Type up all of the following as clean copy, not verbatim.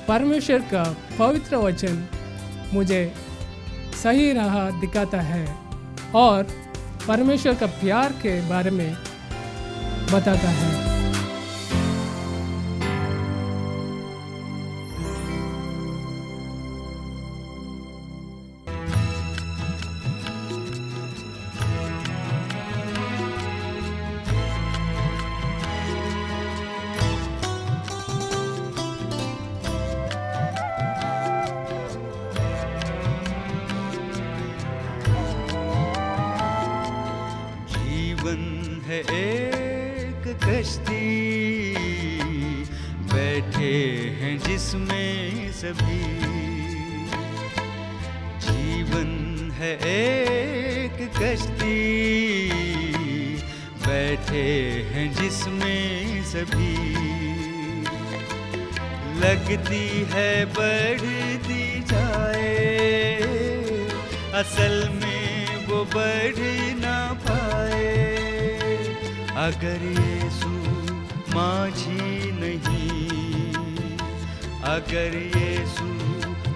परमेश्वर का पवित्र वचन मुझे सही राह दिखाता है और परमेश्वर का प्यार के बारे में बताता है। है एक कश्ती, बैठे हैं जिसमें सभी। जीवन है एक कश्ती, बैठे हैं जिसमें सभी। लगती है बढ़ती जाए, असल में वो बढ़ ना पाए। अगर यीशु माझी नहीं, अगर यीशु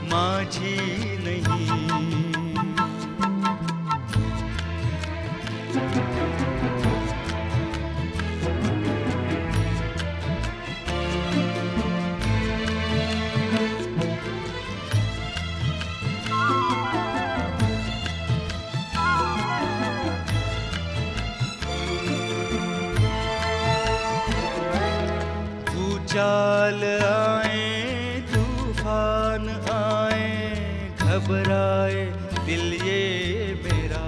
माझी नहीं। चाल आए तूफान आए, घबराए दिल ये मेरा।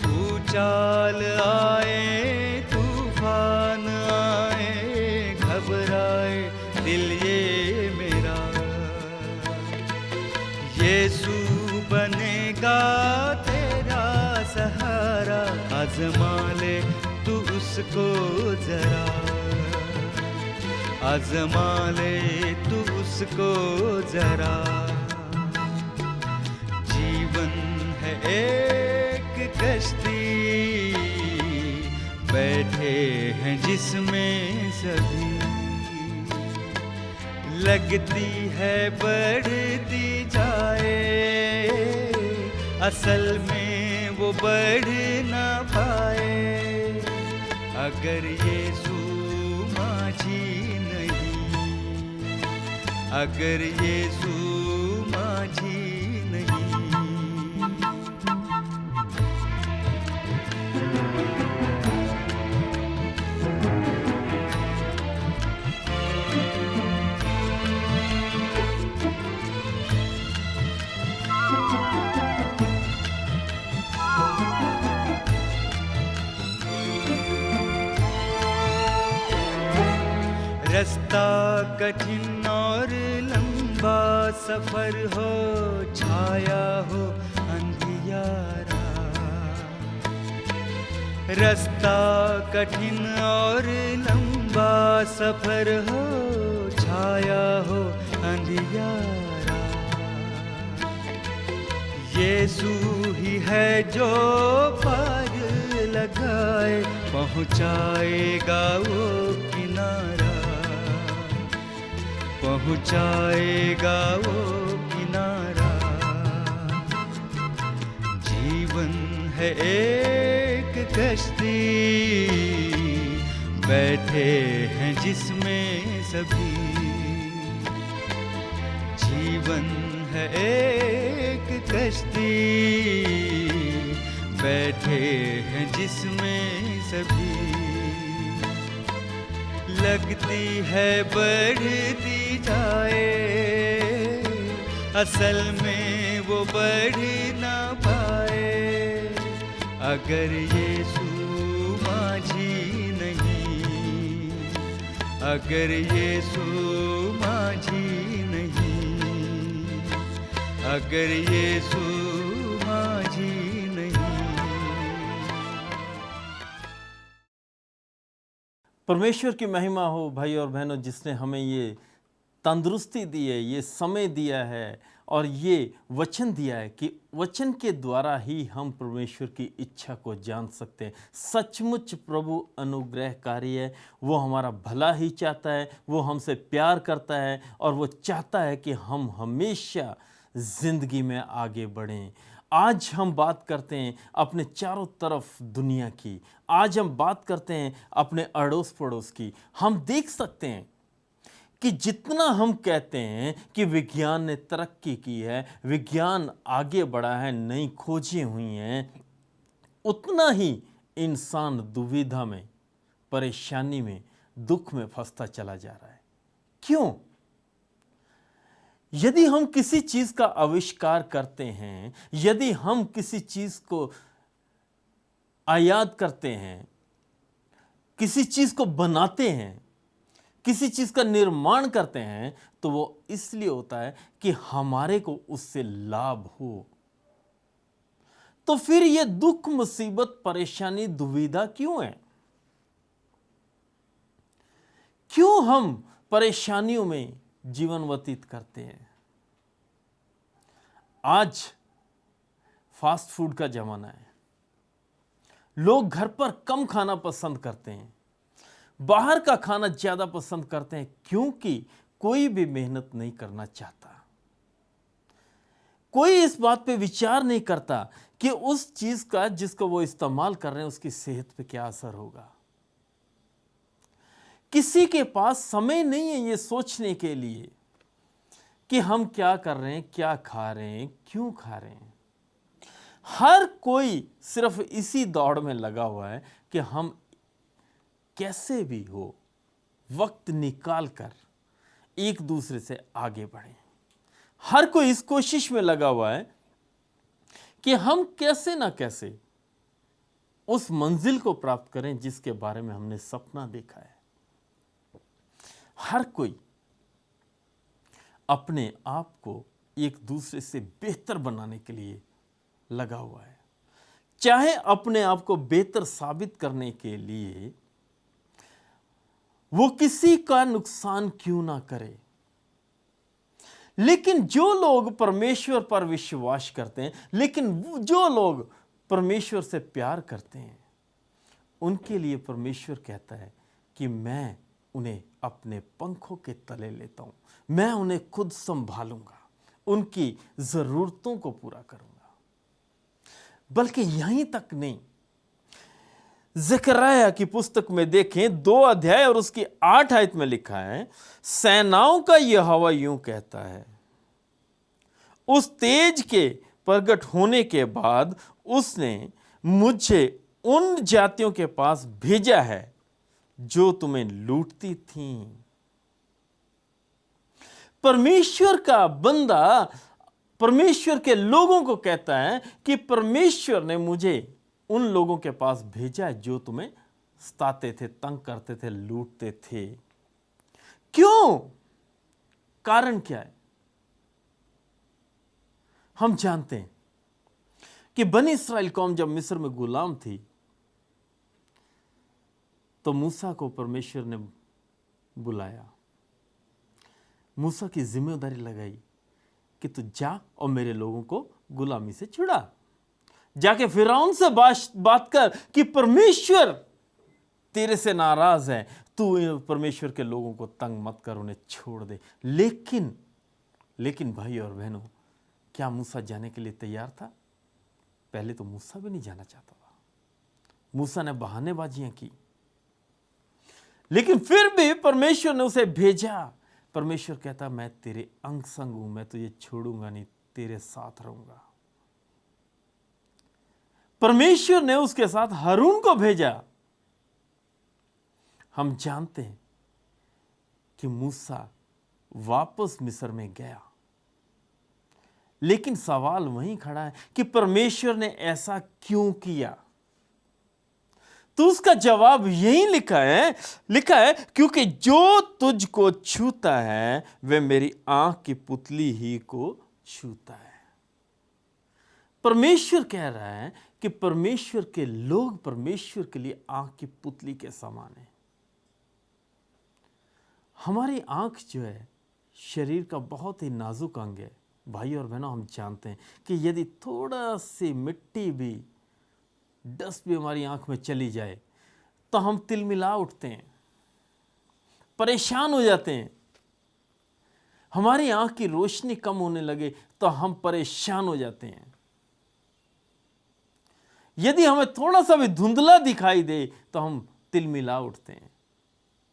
तू चाल आए तूफान आए, घबराए दिल ये मेरा। यीशु बनेगा तेरा सहारा, आज़मा ले तू उसको जरा। आज़मा ले तू उसको जरा। जीवन है एक कश्ती, बैठे हैं जिसमें सभी। लगती है बढ़ती जाए, असल में वो बढ़ ना पाए। अगर यीशु माझी नहीं, अगर यीशु माझी नहीं। रास्ता कठिन और लंबा सफर हो, छाया हो अंधियारा। रास्ता कठिन और लंबा सफर हो, छाया हो अंधियारा। यीशु ही है जो पार लगाए, पहुंचाएगा वो किनारा। पहुंचाएगा वो किनारा। जीवन है एक कश्ती, बैठे हैं जिसमें सभी। जीवन है एक कश्ती, बैठे हैं जिसमें सभी। लगती है बढ़ती जाए, असल में वो बढ़ ना पाए। अगर यीशु माझी नहीं, अगर यीशु माझी नहीं, अगर यीशु माझी नहीं। परमेश्वर की महिमा हो भाई और बहनों, जिसने हमें ये तंदुरुस्ती दी है, ये समय दिया है और ये वचन दिया है कि वचन के द्वारा ही हम परमेश्वर की इच्छा को जान सकते हैं। सचमुच प्रभु अनुग्रहकारी है, वो हमारा भला ही चाहता है, वो हमसे प्यार करता है और वो चाहता है कि हम हमेशा ज़िंदगी में आगे बढ़ें। आज हम बात करते हैं अपने चारों तरफ दुनिया की, आज हम बात करते हैं अपने अड़ोस पड़ोस की। हम देख सकते हैं कि जितना हम कहते हैं कि विज्ञान ने तरक्की की है, विज्ञान आगे बढ़ा है, नई खोजें हुई हैं, उतना ही इंसान दुविधा में, परेशानी में, दुख में फंसता चला जा रहा है। क्यों? यदि हम किसी चीज का आविष्कार करते हैं, यदि हम किसी चीज को आयात करते हैं, किसी चीज को बनाते हैं, किसी चीज का निर्माण करते हैं, तो वो इसलिए होता है कि हमारे को उससे लाभ हो। तो फिर ये दुख, मुसीबत, परेशानी, दुविधा क्यों है? क्यों हम परेशानियों में जीवन व्यतीत करते हैं? आज फास्ट फूड का जमाना है। लोग घर पर कम खाना पसंद करते हैं, बाहर का खाना ज्यादा पसंद करते हैं, क्योंकि कोई भी मेहनत नहीं करना चाहता। कोई इस बात पे विचार नहीं करता कि उस चीज का जिसको वो इस्तेमाल कर रहे हैं उसकी सेहत पे क्या असर होगा। किसी के पास समय नहीं है ये सोचने के लिए कि हम क्या कर रहे हैं, क्या खा रहे हैं, क्यों खा रहे हैं। हर कोई सिर्फ इसी दौड़ में लगा हुआ है कि हम कैसे भी हो वक्त निकाल कर एक दूसरे से आगे बढ़ें। हर कोई इस कोशिश में लगा हुआ है कि हम कैसे ना कैसे उस मंजिल को प्राप्त करें जिसके बारे में हमने सपना देखा है। हर कोई अपने आप को एक दूसरे से बेहतर बनाने के लिए लगा हुआ है, चाहे अपने आप को बेहतर साबित करने के लिए वो किसी का नुकसान क्यों ना करे। लेकिन जो लोग परमेश्वर पर विश्वास करते हैं, लेकिन जो लोग परमेश्वर से प्यार करते हैं, उनके लिए परमेश्वर कहता है कि मैं उन्हें अपने पंखों के तले लेता हूं, मैं उन्हें खुद संभालूंगा, उनकी जरूरतों को पूरा करूंगा। बल्कि यहीं तक नहीं, ज़करिया की पुस्तक में देखें 2 अध्याय और उसकी 8 आयत में लिखा है, सेनाओं का यहोवा यूं कहता है, उस तेज के प्रगट होने के बाद उसने मुझे उन जातियों के पास भेजा है जो तुम्हें लूटती थीं। परमेश्वर का बंदा परमेश्वर के लोगों को कहता है कि परमेश्वर ने मुझे उन लोगों के पास भेजा है जो तुम्हें सताते थे, तंग करते थे, लूटते थे। क्यों? कारण क्या है? हम जानते हैं कि बनी इस्राएल कौम जब मिस्र में गुलाम थी तो मूसा को परमेश्वर ने बुलाया, मूसा की जिम्मेदारी लगाई कि तू जा और मेरे लोगों को गुलामी से छुड़ा। जाके फिरौन से बात कर कि परमेश्वर तेरे से नाराज है, तू परमेश्वर के लोगों को तंग मत कर, उन्हें छोड़ दे। लेकिन भाई और बहनों, क्या मूसा जाने के लिए तैयार था? पहले तो मूसा भी नहीं जाना चाहता था। मूसा ने बहानेबाजियां की, लेकिन फिर भी परमेश्वर ने उसे भेजा। परमेश्वर कहता, मैं तेरे अंग संग हूं, मैं तुझे छोड़ूंगा नहीं, तेरे साथ रहूंगा। परमेश्वर ने उसके साथ हारून को भेजा। हम जानते हैं कि मूसा वापस मिस्र में गया, लेकिन सवाल वहीं खड़ा है कि परमेश्वर ने ऐसा क्यों किया? तो उसका जवाब यही लिखा है क्योंकि जो तुझको छूता है वह मेरी आंख की पुतली ही को छूता है। परमेश्वर कह रहा है कि परमेश्वर के लोग परमेश्वर के लिए आंख की पुतली के समान है। हमारी आंख जो है शरीर का बहुत ही नाजुक अंग है। भाई और बहनों, हम जानते हैं कि यदि थोड़ा सी मिट्टी भी, डस्ट भी हमारी आंख में चली जाए तो हम तिलमिला उठते हैं, परेशान हो जाते हैं। हमारी आंख की रोशनी कम होने लगे तो हम परेशान हो जाते हैं। यदि हमें थोड़ा सा भी धुंधला दिखाई दे तो हम तिलमिला उठते हैं।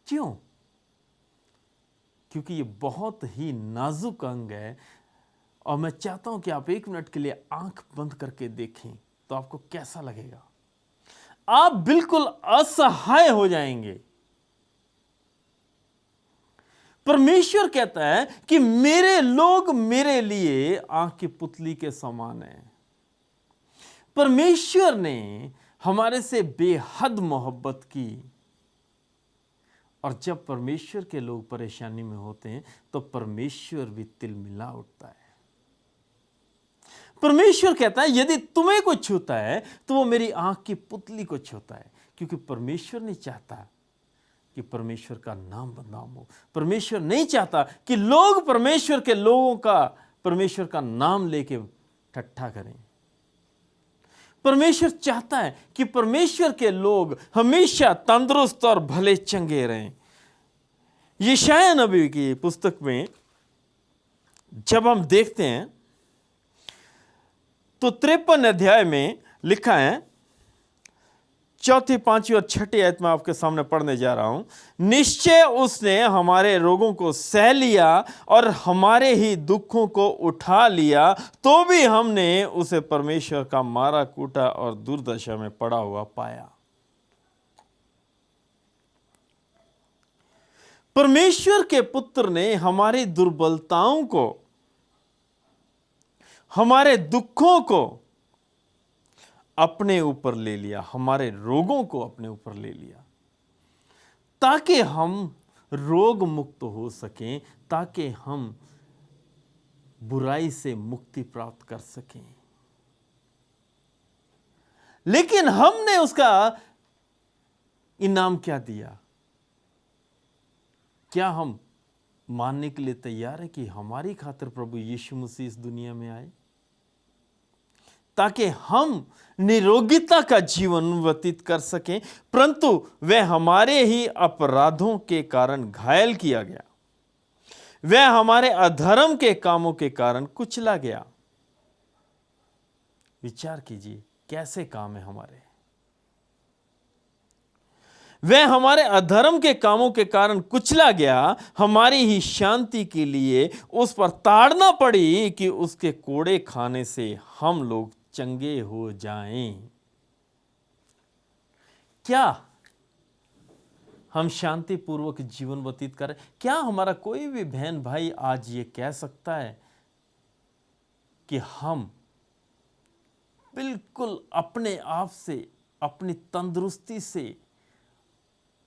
क्यों? क्योंकि ये बहुत ही नाजुक अंग है। और मैं चाहता हूं कि आप 1 मिनट के लिए आंख बंद करके देखें तो आपको कैसा लगेगा। आप बिल्कुल असहाय हो जाएंगे। परमेश्वर कहता है कि मेरे लोग मेरे लिए आंख की पुतली के समान हैं। परमेश्वर ने हमारे से बेहद मोहब्बत की। और जब परमेश्वर के लोग परेशानी में होते हैं तो परमेश्वर भी तिलमिला उठता है। परमेश्वर कहता है यदि तुम्हें कुछ छूता है तो वो मेरी आंख की पुतली को छूता है। क्योंकि परमेश्वर नहीं चाहता कि परमेश्वर का नाम बदनाम हो। परमेश्वर नहीं चाहता कि लोग परमेश्वर के लोगों का, परमेश्वर का नाम लेके ठट्ठा करें। परमेश्वर चाहता है कि परमेश्वर के लोग हमेशा तंदुरुस्त और भले चंगे रहें। यशायाह नबी की पुस्तक में जब हम देखते हैं तो 53 अध्याय में लिखा है, 4, 5 और 6 आयत में आपके सामने पढ़ने जा रहा हूं। निश्चय उसने हमारे रोगों को सह लिया और हमारे ही दुखों को उठा लिया, तो भी हमने उसे परमेश्वर का मारा कूटा और दुर्दशा में पड़ा हुआ पाया। परमेश्वर के पुत्र ने हमारी दुर्बलताओं को, हमारे दुखों को अपने ऊपर ले लिया, हमारे रोगों को अपने ऊपर ले लिया, ताकि हम रोग मुक्त हो सकें, ताकि हम बुराई से मुक्ति प्राप्त कर सकें। लेकिन हमने उसका इनाम क्या दिया? क्या हम मानने के लिए तैयार हैं कि हमारी खातिर प्रभु यीशु मसीह इस दुनिया में आए ताकि हम निरोगिता का जीवन व्यतीत कर सकें? परंतु वह हमारे ही अपराधों के कारण घायल किया गया, वह हमारे अधर्म के कामों के कारण कुचला गया। विचार कीजिए कैसे काम है हमारे। वह हमारे अधर्म के कामों के कारण कुचला गया, हमारी ही शांति के लिए उस पर ताड़ना पड़ी कि उसके कोड़े खाने से हम लोग चंगे हो जाएं। क्या हम शांतिपूर्वक जीवन व्यतीत करें? क्या हमारा कोई भी बहन भाई आज ये कह सकता है कि हम बिल्कुल अपने आप से, अपनी तंदुरुस्ती से,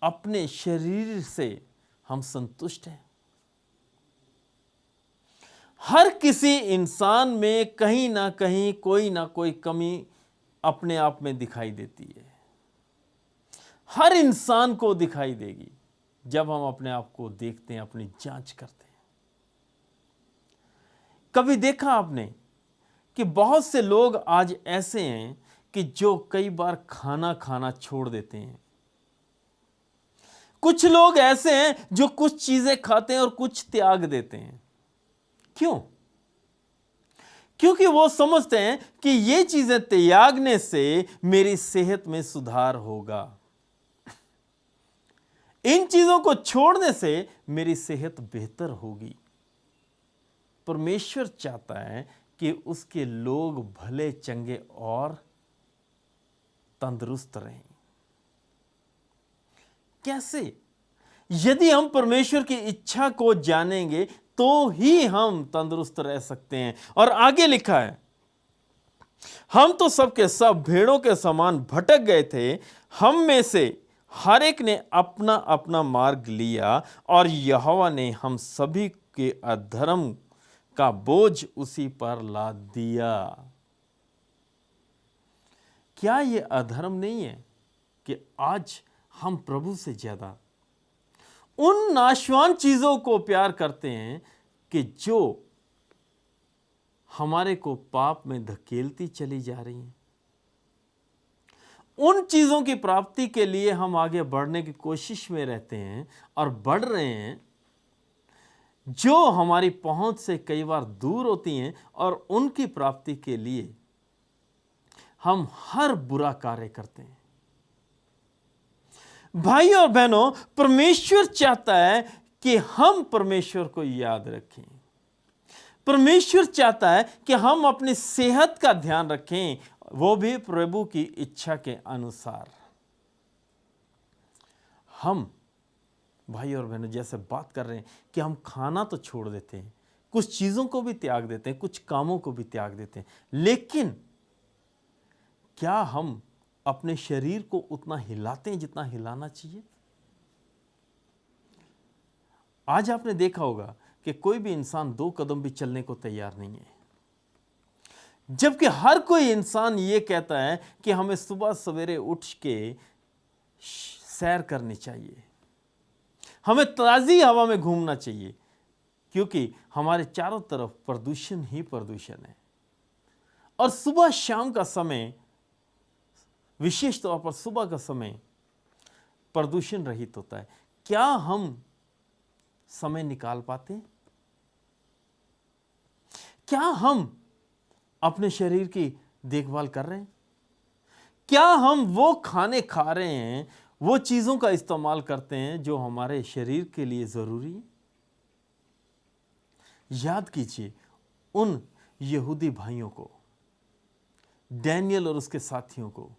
अपने शरीर से हम संतुष्ट हैं? हर किसी इंसान में कहीं ना कहीं कोई ना कोई कमी अपने आप में दिखाई देती है। हर इंसान को दिखाई देगी जब हम अपने आप को देखते हैं, अपनी जांच करते हैं। कभी देखा आपने कि बहुत से लोग आज ऐसे हैं कि जो कई बार खाना खाना छोड़ देते हैं। कुछ लोग ऐसे हैं जो कुछ चीजें खाते हैं और कुछ त्याग देते हैं। क्यों? क्योंकि वो समझते हैं कि ये चीजें त्यागने से मेरी सेहत में सुधार होगा, इन चीजों को छोड़ने से मेरी सेहत बेहतर होगी। परमेश्वर चाहता है कि उसके लोग भले चंगे और तंदुरुस्त रहें। कैसे? यदि हम परमेश्वर की इच्छा को जानेंगे तो ही हम तंदुरुस्त रह सकते हैं। और आगे लिखा है, हम तो सबके सब भेड़ों के समान भटक गए थे, हम में से हर एक ने अपना अपना मार्ग लिया और यहोवा ने हम सभी के अधर्म का बोझ उसी पर लाद दिया। क्या यह अधर्म नहीं है कि आज हम प्रभु से ज्यादा उन नाशवान चीजों को प्यार करते हैं कि जो हमारे को पाप में धकेलती चली जा रही हैं, उन चीजों की प्राप्ति के लिए हम आगे बढ़ने की कोशिश में रहते हैं और बढ़ रहे हैं, जो हमारी पहुंच से कई बार दूर होती हैं, और उनकी प्राप्ति के लिए हम हर बुरा कार्य करते हैं। भाई और बहनों, परमेश्वर चाहता है कि हम परमेश्वर को याद रखें। परमेश्वर चाहता है कि हम अपनी सेहत का ध्यान रखें, वो भी प्रभु की इच्छा के अनुसार। हम भाई और बहनों जैसे बात कर रहे हैं कि हम खाना तो छोड़ देते हैं, कुछ चीजों को भी त्याग देते हैं, कुछ कामों को भी त्याग देते हैं, लेकिन क्या हम अपने शरीर को उतना हिलाते हैं जितना हिलाना चाहिए? आज आपने देखा होगा कि कोई भी इंसान 2 कदम भी चलने को तैयार नहीं है, जबकि हर कोई इंसान ये कहता है कि हमें सुबह सवेरे उठ के सैर करनी चाहिए, हमें ताज़ी हवा में घूमना चाहिए, क्योंकि हमारे चारों तरफ प्रदूषण ही प्रदूषण है। और सुबह शाम का समय, विशेष तौर पर सुबह का समय प्रदूषण रहित होता है। क्या हम समय निकाल पाते हैं? क्या हम अपने शरीर की देखभाल कर रहे हैं? क्या हम वो खाने खा रहे हैं, वो चीजों का इस्तेमाल करते हैं जो हमारे शरीर के लिए जरूरी है? याद कीजिए उन यहूदी भाइयों को, डैनियल और उसके साथियों को।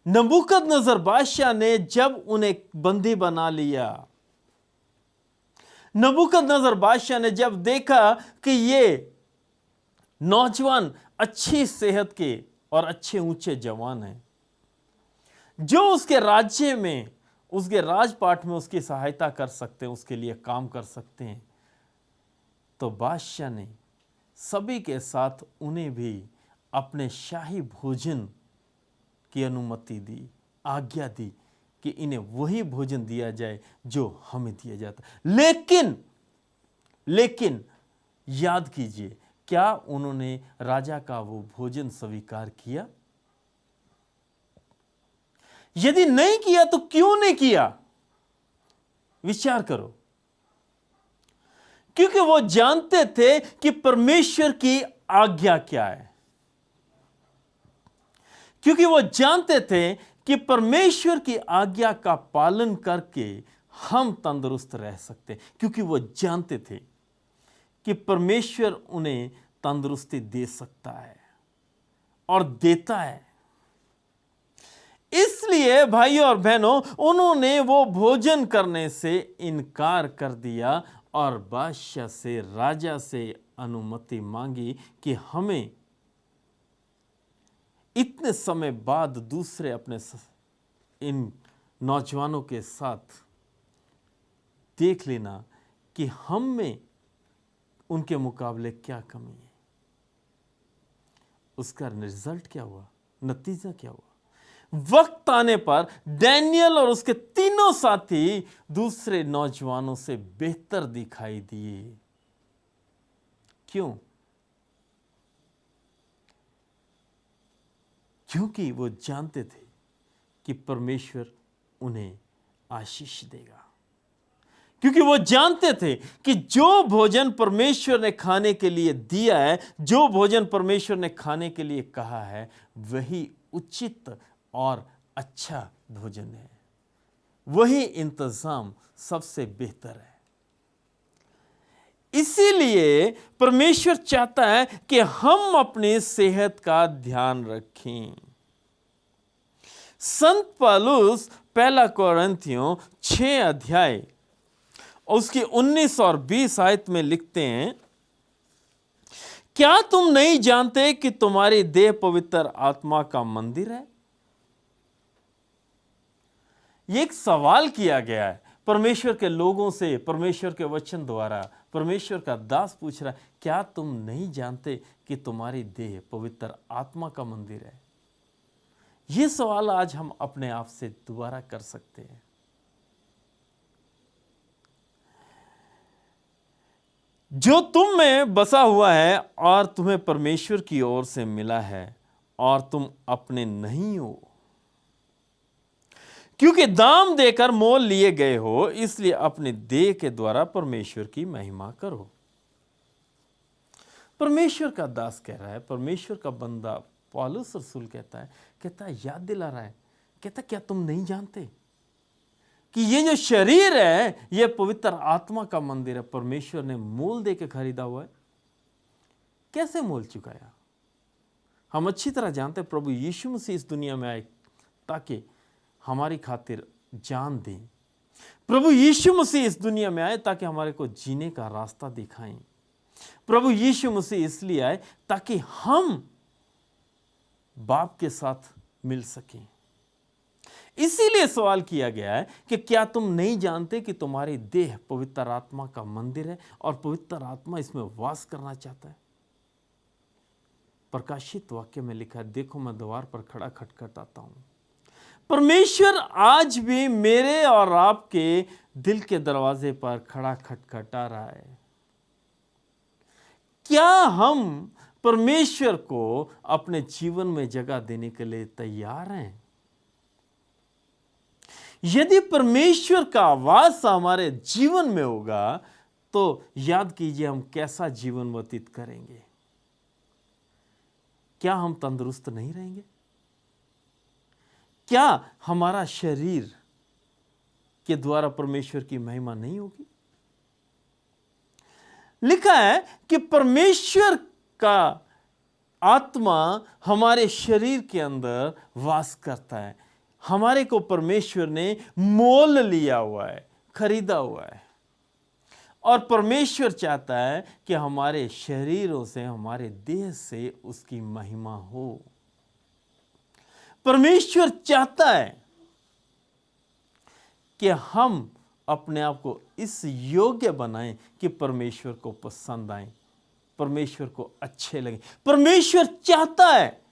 नबूकदनेस्सर बादशाह ने जब उन्हें बंदी बना लिया, नबूकदनेस्सर बादशाह ने जब देखा कि ये नौजवान अच्छी सेहत के और अच्छे ऊंचे जवान हैं, जो उसके राज्य में, उसके राजपाट में उसकी सहायता कर सकते हैं, उसके लिए काम कर सकते हैं, तो बादशाह ने सभी के साथ उन्हें भी अपने शाही भोजन की अनुमति दी, आज्ञा दी कि इन्हें वही भोजन दिया जाए जो हमें दिया जाता। लेकिन याद कीजिए, क्या उन्होंने राजा का वो भोजन स्वीकार किया? यदि नहीं किया तो क्यों नहीं किया? विचार करो। क्योंकि वो जानते थे कि परमेश्वर की आज्ञा क्या है, क्योंकि वो जानते थे कि परमेश्वर की आज्ञा का पालन करके हम तंदुरुस्त रह सकते हैं, क्योंकि वो जानते थे कि परमेश्वर उन्हें तंदुरुस्ती दे सकता है और देता है। इसलिए भाई और बहनों, उन्होंने वो भोजन करने से इनकार कर दिया और बादशाह से, राजा से अनुमति मांगी कि हमें इतने समय बाद दूसरे अपने इन नौजवानों के साथ देख लेना कि हम में उनके मुकाबले क्या कमी है। उसका रिजल्ट क्या हुआ, नतीजा क्या हुआ? वक्त आने पर डैनियल और उसके तीनों साथी दूसरे नौजवानों से बेहतर दिखाई दिए। क्यों? क्योंकि वो जानते थे कि परमेश्वर उन्हें आशीष देगा, क्योंकि वो जानते थे कि जो भोजन परमेश्वर ने खाने के लिए दिया है, जो भोजन परमेश्वर ने खाने के लिए कहा है, वही उचित और अच्छा भोजन है, वही इंतजाम सबसे बेहतर है। इसीलिए परमेश्वर चाहता है कि हम अपनी सेहत का ध्यान रखें। संत पौलुस 1 कोरिन्थियों 6 अध्याय उसकी 19 और 20 आयत में लिखते हैं, क्या तुम नहीं जानते कि तुम्हारी देह पवित्र आत्मा का मंदिर है? ये एक सवाल किया गया है परमेश्वर के लोगों से, परमेश्वर के वचन द्वारा। परमेश्वर का दास पूछ रहा है, क्या तुम नहीं जानते कि तुम्हारी देह पवित्र आत्मा का मंदिर है? यह सवाल आज हम अपने आप से दोबारा कर सकते हैं। जो तुम में बसा हुआ है और तुम्हें परमेश्वर की ओर से मिला है और तुम अपने नहीं हो, क्योंकि दाम देकर मोल लिए गए हो, इसलिए अपने देह के द्वारा परमेश्वर की महिमा करो। परमेश्वर का दास कह रहा है, परमेश्वर का बंदा पौलुस रसूल कहता है याद दिला रहा है, कहता क्या तुम नहीं जानते कि ये जो शरीर है ये पवित्र आत्मा का मंदिर है, परमेश्वर ने मोल दे के खरीदा हुआ है। कैसे मोल चुकाया? हम अच्छी तरह जानते हैं प्रभु यीशु मसीह इस दुनिया में आए ताकि हमारी खातिर जान दें। प्रभु यीशु मसीह इस दुनिया में आए ताकि हमारे को जीने का रास्ता दिखाएं। प्रभु यीशु मसीह इसलिए आए ताकि हम बाप के साथ मिल सकें। इसीलिए सवाल किया गया है कि क्या तुम नहीं जानते कि तुम्हारी देह पवित्र आत्मा का मंदिर है और पवित्र आत्मा इसमें वास करना चाहता है। प्रकाशित वाक्य में लिखा है, देखो मैं द्वार पर खड़ा खटखटाता हूं। परमेश्वर आज भी मेरे और आपके दिल के दरवाजे पर खड़ा खटखटा रहा है। क्या हम परमेश्वर को अपने जीवन में जगह देने के लिए तैयार हैं? यदि परमेश्वर का आवाज हमारे जीवन में होगा तो याद कीजिए हम कैसा जीवन व्यतीत करेंगे। क्या हम तंदुरुस्त नहीं रहेंगे? क्या हमारा शरीर के द्वारा परमेश्वर की महिमा नहीं होगी? लिखा है कि परमेश्वर का आत्मा हमारे शरीर के अंदर वास करता है। हमारे को परमेश्वर ने मोल लिया हुआ है, खरीदा हुआ है, और परमेश्वर चाहता है कि हमारे शरीरों से, हमारे देह से उसकी महिमा हो। परमेश्वर चाहता है कि हम अपने आप को इस योग्य बनाएं कि परमेश्वर को पसंद आए, परमेश्वर को अच्छे लगे। परमेश्वर चाहता है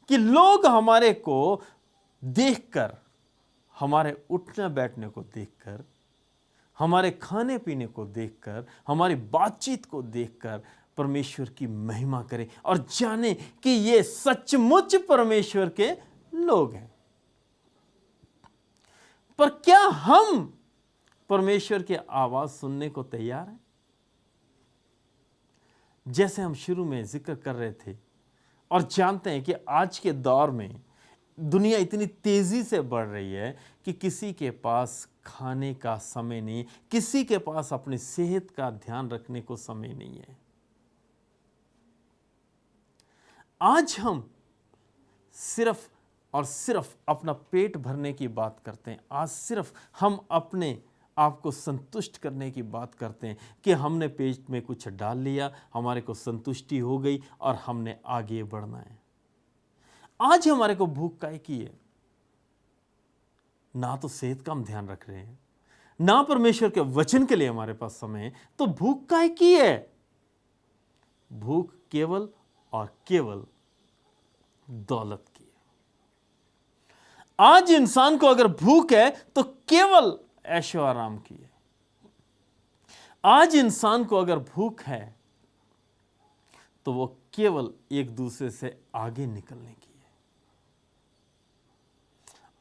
कि लोग हमारे को देखकर, हमारे उठने बैठने को देखकर, हमारे खाने पीने को देखकर, हमारी बातचीत को देखकर परमेश्वर की महिमा करें और जाने कि ये सचमुच परमेश्वर के लोग हैं। पर क्या हम परमेश्वर की आवाज सुनने को तैयार हैं? जैसे हम शुरू में जिक्र कर रहे थे और जानते हैं कि आज के दौर में दुनिया इतनी तेजी से बढ़ रही है कि किसी के पास खाने का समय नहीं, किसी के पास अपनी सेहत का ध्यान रखने को समय नहीं है। आज हम सिर्फ और सिर्फ अपना पेट भरने की बात करते हैं। आज सिर्फ हम अपने आप को संतुष्ट करने की बात करते हैं कि हमने पेट में कुछ डाल लिया, हमारे को संतुष्टि हो गई और हमने आगे बढ़ना है। आज हमारे को भूख काहे की है? ना तो सेहत का हम ध्यान रख रहे हैं, ना परमेश्वर के वचन के लिए हमारे पास समय है, तो भूख काहे की है? भूख केवल और केवल दौलत की है। आज इंसान को अगर भूख है तो केवल ऐशो आराम की है। आज इंसान को अगर भूख है तो वो केवल एक दूसरे से आगे निकलने की है।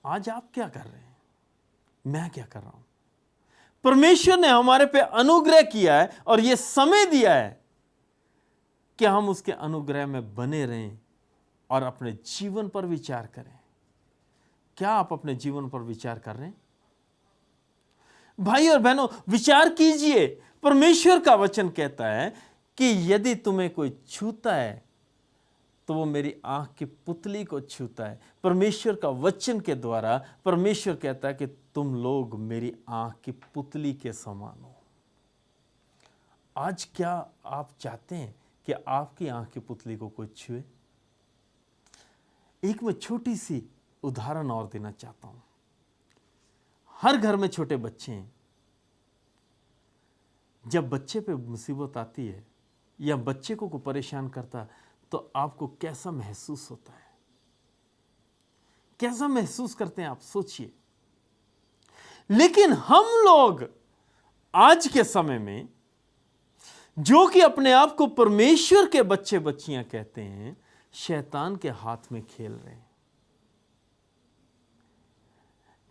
आज आप क्या कर रहे हैं? मैं क्या कर रहा हूं? परमेश्वर ने हमारे पे अनुग्रह किया है और यह समय दिया है कि हम उसके अनुग्रह में बने रहें और अपने जीवन पर विचार करें। क्या आप अपने जीवन पर विचार कर रहे हैं? भाई और बहनों, विचार कीजिए। परमेश्वर का वचन कहता है कि यदि तुम्हें कोई छूता है तो वो मेरी आंख की पुतली को छूता है। परमेश्वर का वचन के द्वारा परमेश्वर कहता है कि तुम लोग मेरी आंख की पुतली के समान हो। आज क्या आप चाहते हैं कि आपकी आंख की पुतली को कोई छुए? एक मैं छोटी सी उदाहरण और देना चाहता हूं। हर घर में छोटे बच्चे हैं। जब बच्चे पे मुसीबत आती है या बच्चे को कोई परेशान करता तो आपको कैसा महसूस होता है? कैसा महसूस करते हैं आप? सोचिए। लेकिन हम लोग आज के समय में जो कि अपने आप को परमेश्वर के बच्चे बच्चियां कहते हैं, शैतान के हाथ में खेल रहे हैं।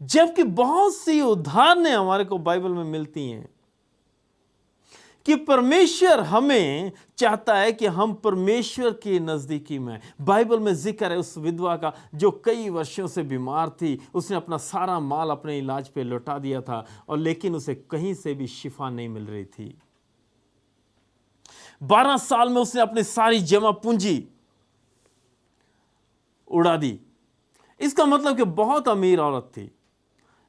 जबकि बहुत सी उदाहरणें हमारे को बाइबल में मिलती हैं कि परमेश्वर हमें चाहता है कि हम परमेश्वर की नजदीकी में। बाइबल में जिक्र है उस विधवा का जो कई वर्षों से बीमार थी। उसने अपना सारा माल अपने इलाज पे लौटा दिया था और लेकिन उसे कहीं से भी शिफा नहीं मिल रही थी। 12 साल में उसने अपनी सारी जमा पूंजी उड़ा दी। इसका मतलब कि बहुत अमीर औरत थी,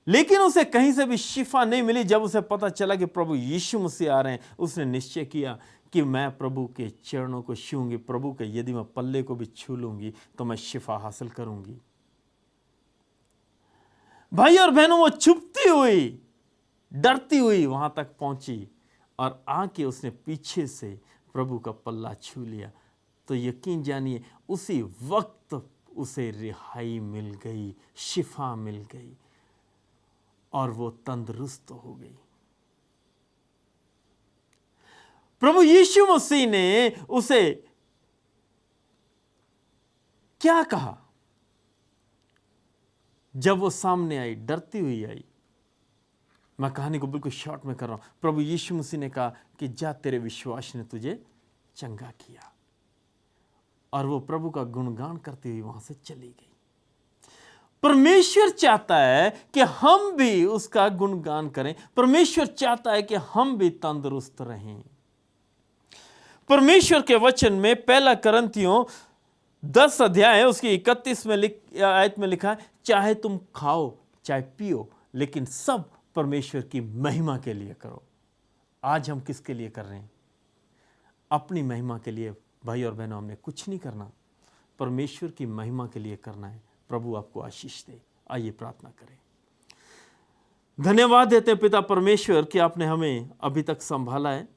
लेकिन उसे कहीं से भी शिफा नहीं मिली। जब उसे पता चला कि प्रभु यीशु मसीह आ रहे हैं, उसने निश्चय किया कि मैं प्रभु के चरणों को छूंगी, प्रभु के यदि मैं पल्ले को भी छू लूंगी तो मैं शिफा हासिल करूंगी। भाई और बहनों, वो छुपती हुई, डरती हुई वहां तक पहुंची और आके उसने पीछे से प्रभु का पल्ला छू लिया। तो यकीन जानिए उसी वक्त उसे रिहाई मिल गई, शिफा मिल गई और वो तंदुरुस्त हो गई। प्रभु यीशु मसीह ने उसे क्या कहा जब वो सामने आई, डरती हुई आई? मैं कहानी को बिल्कुल शॉर्ट में कर रहा हूं। प्रभु यीशु मसीह ने कहा कि जा, तेरे विश्वास ने तुझे चंगा किया, और वो प्रभु का गुणगान करती हुई वहां से चली गई। परमेश्वर चाहता है कि हम भी उसका गुणगान करें। परमेश्वर चाहता है कि हम भी तंदुरुस्त रहें। परमेश्वर के वचन में 1 कुरिन्थियों 10 अध्याय उसकी 31 में आयत में लिखा है, चाहे तुम खाओ चाहे पियो, लेकिन सब परमेश्वर की महिमा के लिए करो। आज हम किसके लिए कर रहे हैं? अपनी महिमा के लिए। भाई और बहनों, हमने कुछ नहीं करना, परमेश्वर की महिमा के लिए करना है। प्रभु आपको आशीष दे। आइए प्रार्थना करें। धन्यवाद देते हैं पिता परमेश्वर कि आपने हमें अभी तक संभाला है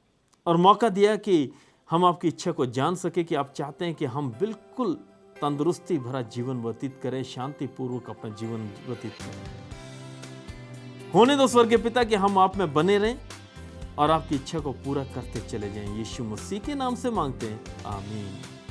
और मौका दिया कि हम आपकी इच्छा को जान सके कि आप चाहते हैं कि हम बिल्कुल तंदुरुस्ती भरा जीवन व्यतीत करें, शांतिपूर्वक अपना जीवन व्यतीत करें। होने दो स्वर्गीय पिता कि हम आप में बने रहें और आपकी इच्छा को पूरा करते चले जाएं। यीशु मसीह के नाम से मांगते हैं, आमीन।